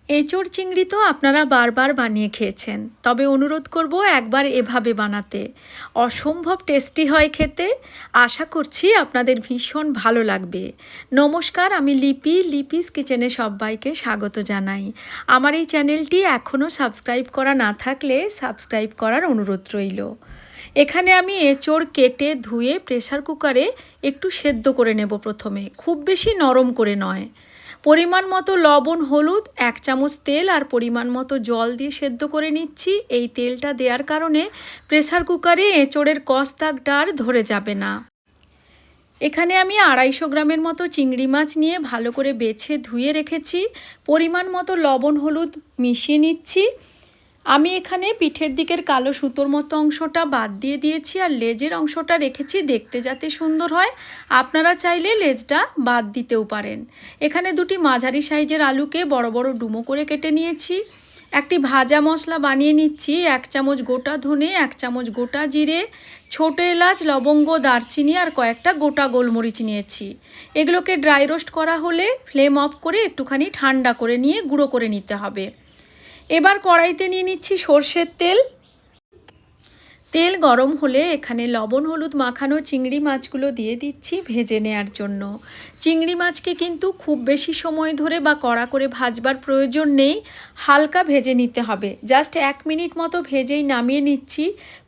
এঁচোড় চিংড়ি তো আপনারা বারবার বানিয়ে খেয়েছেন, তবে অনুরোধ করব একবার এভাবে বানাতে। অসম্ভব টেস্টি হয় খেতে। আশা করছি আপনাদের ভীষণ ভালো লাগবে। নমস্কার, আমি লিপিস কিচেনে সবাইকে স্বাগত জানাই। আমার এই চ্যানেলটি এখনও সাবস্ক্রাইব করা না থাকলে সাবস্ক্রাইব করার অনুরোধ রইল। এখানে আমি এঁচোড় কেটে ধুয়ে প্রেসার কুকারে একটু সেদ্ধ করে নেব প্রথমে, খুব বেশি নরম করে নয়। পরিমাণ মতো লবণ, হলুদ, 1 চামচ তেল আর পরিমাণ মতো জল দিয়ে সেদ্ধ করে নিচ্ছি। এই তেলটা দেওয়ার কারণে প্রেসার কুকারে এঁচোড়ের কষ দাগটা আর ধরে যাবে না। এখানে আমি 250 গ্রামের মতো চিংড়ি মাছ নিয়ে ভালো করে বেছে ধুয়ে রেখেছি। পরিমাণ মতো লবণ, হলুদ মিশিয়ে নিচ্ছি। আমি এখানে পিঠের দিকের কালো সুতোর মতো অংশটা বাদ দিয়ে দিয়েছি আর লেজের অংশটা রেখেছি দেখতে যাতে সুন্দর হয়। আপনারা চাইলে লেজটা বাদ দিতেও পারেন। এখানে দুটি মাঝারি সাইজের আলুকে বড় বড় ডুমো করে কেটে নিয়েছি। একটি ভাজা মশলা বানিয়ে নিচ্ছি। 1 চামচ গোটা ধনে, 1 চামচ গোটা জিরে, ছোটো এলাচ, লবঙ্গ, দারচিনি আর কয়েকটা গোটা গোলমরিচ নিয়েছি। এগুলোকে ড্রাই রোস্ট করা হলে ফ্লেম অফ করে একটুখানি ঠান্ডা করে নিয়ে গুঁড়ো করে নিতে হবে। এবার কড়াইতে নিয়ে নিচ্ছি সর্ষের তেল। তেল গরম হলে এখানে লবণ হলুদ মাখানো চিংড়ি মাছগুলো দিয়ে দিচ্ছি ভেজে নেওয়ার জন্য। চিংড়ি মাছকে কিন্তু খুব বেশি সময় ধরে বা কড়া করে ভাজবার প্রয়োজন নেই, হালকা ভেজে নিতে হবে। জাস্ট 1 মিনিট মতো ভেজেই নামিয়ে নিচ্ছি।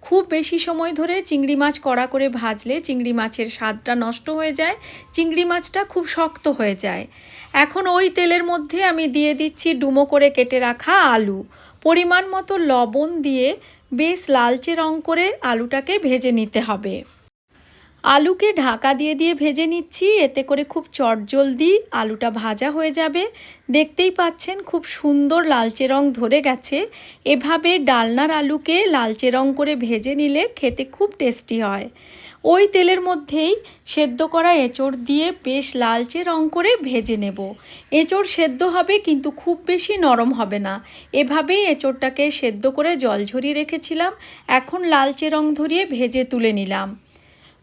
খুব বেশি সময় ধরে চিংড়ি মাছ কড়া করে ভাজলে চিংড়ি মাছের স্বাদটা নষ্ট হয়ে যায়, চিংড়ি মাছটা খুব শক্ত হয়ে যায়। এখন ওই তেলের মধ্যে আমি দিয়ে দিচ্ছি ডুমো করে কেটে রাখা আলু। পরিমাণ মতো লবণ দিয়ে বেশ লালচে রং করে আলুটাকে ভেজে নিতে হবে। আলুকে ঢাকা দিয়ে দিয়ে ভেজে নিচ্ছি, এতে করে খুব চটজলদি আলুটা ভাজা হয়ে যাবে। দেখতেই পাচ্ছেন খুব সুন্দর লালচে রং ধরে গেছে। এভাবে ডালনার আলুকে লালচে রং করে ভেজে নিলে খেতে খুব টেস্টি হয়। ওই তেলের মধ্যেই সেদ্ধ করা এঁচোড় দিয়ে বেশ লালচে রং করে ভেজে নেব। এঁচোড় সেদ্ধ হবে কিন্তু খুব বেশি নরম হবে না। এভাবেই এঁচোড়টাকে সেদ্ধ করে জল ঝরিয়ে রেখেছিলাম, এখন লালচে রং ধরিয়ে ভেজে তুলে নিলাম।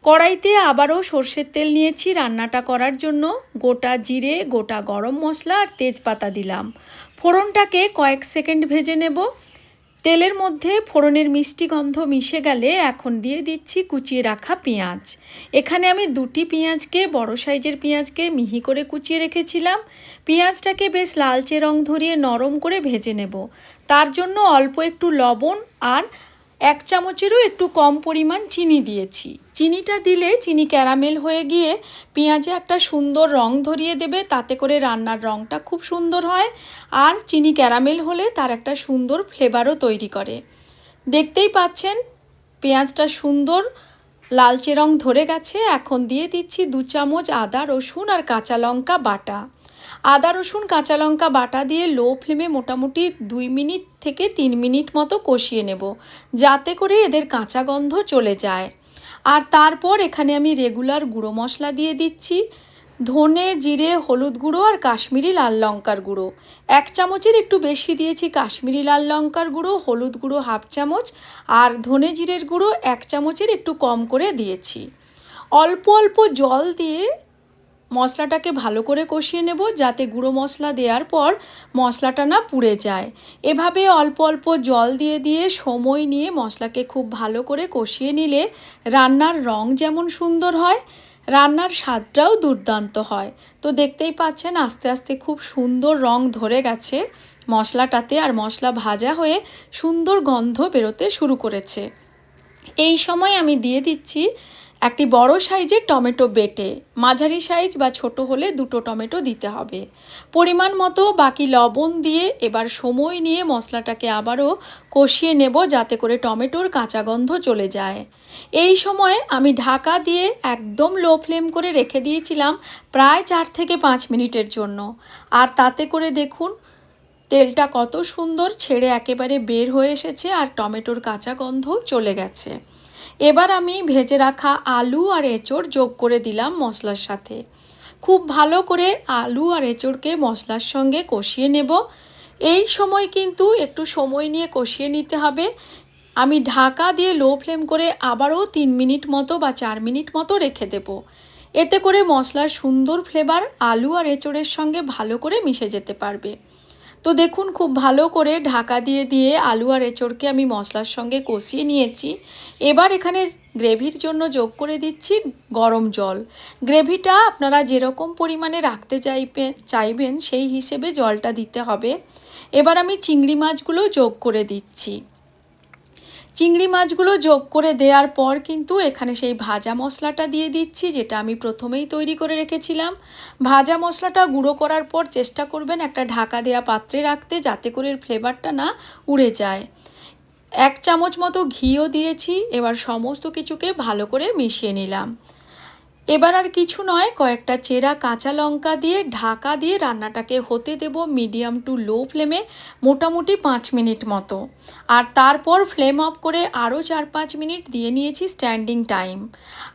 কড়াইতে আবারও সর্ষের তেল নিয়েছি রান্নাটা করার জন্য। গোটা জিরে, গোটা গরম মশলা আর তেজপাতা দিলাম। ফোড়নটাকে কয়েক সেকেন্ড ভেজে নেব। তেলের মধ্যে ফোড়নের মিষ্টি গন্ধ মিশে গেলে এখন দিয়ে দিচ্ছি কুচিয়ে রাখা পেঁয়াজ। এখানে আমি 2টি পেঁয়াজকে, বড় সাইজের পেঁয়াজকে মিহি করে কুচিয়ে রেখেছিলাম। পেঁয়াজটাকে বেশ লালচে রং ধরিয়ে নরম করে ভেজে নেব। তার জন্য অল্প একটু লবণ আর 1 চামচেরও একটু কম পরিমাণ চিনি দিয়েছি। চিনিটা দিলে চিনি ক্যারামেল হয়ে গিয়ে পেঁয়াজে একটা সুন্দর রং ধরিয়ে দেবে, তাতে করে রান্নার রংটা খুব সুন্দর হয়। আর চিনি ক্যারামেল হলে তার একটা সুন্দর ফ্লেভারও তৈরি করে। দেখতেই পাচ্ছেন পেঁয়াজটা সুন্দর লালচে রং ধরে গেছে। এখন দিয়ে দিচ্ছি 2 চামচ আদা রসুন আর কাঁচা লঙ্কা বাটা। আদা রসুন কাঁচা লঙ্কা বাটা দিয়ে লো ফ্লেমে মোটামুটি 2 মিনিট থেকে 3 মিনিট মতো কষিয়ে নেব, যাতে করে এদের কাঁচা গন্ধ চলে যায়। আর তারপর এখানে আমি রেগুলার গুঁড়ো মশলা দিয়ে দিচ্ছি। ধনে, জিরে, হলুদ গুঁড়ো আর কাশ্মীরি লাল লঙ্কার গুঁড়ো। 1 চামচের একটু বেশি দিয়েছি কাশ্মীরি লাল লঙ্কার গুঁড়ো, হলুদ গুঁড়ো 1/2 চামচ আর ধনে জিরের গুঁড়ো 1 চামচের একটু কম করে দিয়েছি। অল্প অল্প জল দিয়ে মশলাটাকে ভালো করে কষিয়ে নেব, যাতে গুঁড়ো মশলা দেওয়ার পর মশলাটা না পুড়ে যায়। এভাবে অল্প অল্প জল দিয়ে দিয়ে সময় নিয়ে মশলাকে খুব ভালো করে কষিয়ে নিলে রান্নার রং যেমন সুন্দর হয়, রান্নার স্বাদটাও দুর্দান্ত হয়। তো দেখতেই পাচ্ছেন আস্তে আস্তে খুব সুন্দর রং ধরে গেছে মশলাটাতে, আর মশলা ভাজা হয়ে সুন্দর গন্ধ বেরোতে শুরু করেছে। এই সময় আমি দিয়ে দিচ্ছি একটি বড় সাইজের টমেটো বেটে। মাঝারি সাইজ বা ছোট হলে 2টো টমেটো দিতে হবে। পরিমাণ মতো বাকি লবণ দিয়ে এবার সময় নিয়ে মশলাটাকে আবারও কষিয়ে নেব, যাতে করে টমেটোর কাঁচা গন্ধ চলে যায়। এই সময় আমি ঢাকা দিয়ে একদম লো ফ্লেম করে রেখে দিয়েছিলাম প্রায় 4 থেকে 5 মিনিটের জন্য। আর তাতে করে দেখুন তেলটা কত সুন্দর ছেড়ে একেবারে বের হয়ে এসেছে আর টমেটোর কাঁচা গন্ধও চলে গেছে। এবার আমি ভেজে রাখা আলু আর এঁচোড় যোগ করে দিলাম মশলার সাথে। খুব ভালো করে আলু আর এঁচোড়কে মশলার সঙ্গে কষিয়ে নেব। এই সময় কিন্তু একটু সময় নিয়ে কষিয়ে নিতে হবে। আমি ঢাকা দিয়ে লো ফ্লেম করে আবারও 3 মিনিট মতো বা 4 মিনিট মতো রেখে দেব। এতে করে মশলার সুন্দর ফ্লেভার আলু আর এঁচোড়ের সঙ্গে ভালো করে মিশে যেতে পারবে। তো দেখুন খুব ভালো করে ঢাকা দিয়ে দিয়ে আলু আর এঁচড়কে আমি মশলার সঙ্গে কষিয়ে নিয়েছি। এবার এখানে গ্রেভির জন্য যোগ করে দিচ্ছি গরম জল। গ্রেভিটা আপনারা যেরকম পরিমাণে রাখতে চাইবেন সেই হিসেবে জলটা দিতে হবে। এবার আমি চিংড়ি মাছগুলো যোগ করে দিচ্ছি। চিংড়ি মাছগুলো যোগ করে দেওয়ার পর কিন্তু এখানে সেই ভাজা মশলাটা দিয়ে দিচ্ছি, যেটা আমি প্রথমেই তৈরি করে রেখেছিলাম। ভাজা মশলাটা গুঁড়ো করার পর চেষ্টা করবেন একটা ঢাকা দেওয়া পাত্রে রাখতে, যাতে করে ফ্লেভারটা না উড়ে যায়। 1 চামচ মতো ঘিও দিয়েছি। এবার সমস্ত কিছুকে ভালো করে মিশিয়ে নিলাম। এবার আর কিছু নয়, কয়েকটা চেরা কাঁচা লঙ্কা দিয়ে ঢাকা দিয়ে রান্নাটাকে হতে দেব মিডিয়াম টু লো ফ্লেমে মোটামুটি 5 মিনিট মতো। আর তারপর ফ্লেম অফ করে আরও 4-5 মিনিট দিয়ে নিয়েছি স্ট্যান্ডিং টাইম।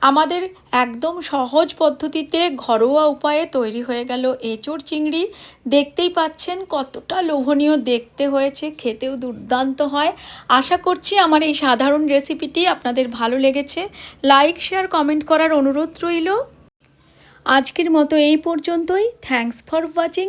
আমাদের একদম সহজ পদ্ধতিতে ঘরোয়া উপায়ে তৈরি হয়ে গেল এঁচড় চিংড়ি। দেখতেই পাচ্ছেন কতটা লোভনীয় দেখতে হয়েছে, খেতেও দুর্দান্ত হয়। আশা করছি আমার এই সাধারণ রেসিপিটি আপনাদের ভালো লেগেছে। লাইক, শেয়ার, কমেন্ট করার অনুরোধ রইল। আজকের মতো এই পর্যন্তই। Thanks for watching.